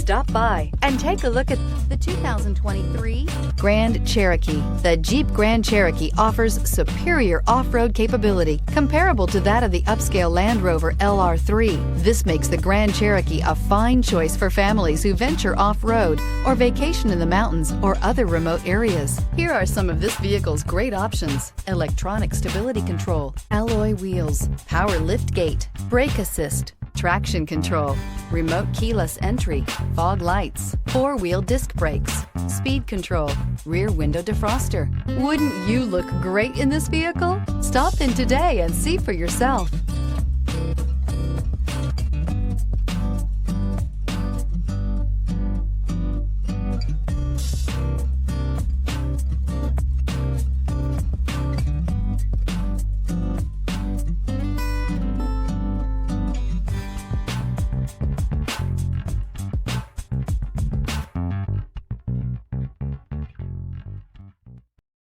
Stop by and take a look at the 2023 Grand Cherokee. The Jeep Grand Cherokee offers superior off-road capability comparable to that of the upscale Land Rover LR3. This makes the Grand Cherokee a fine choice for families who venture off-road or vacation in the mountains or other remote areas. Here are some of this vehicle's great options: electronic stability control, alloy wheels, power lift gate, brake assist, traction control, remote keyless entry, fog lights, four-wheel disc brakes, speed control, rear window defroster. Wouldn't you look great in this vehicle? Stop in today and see for yourself.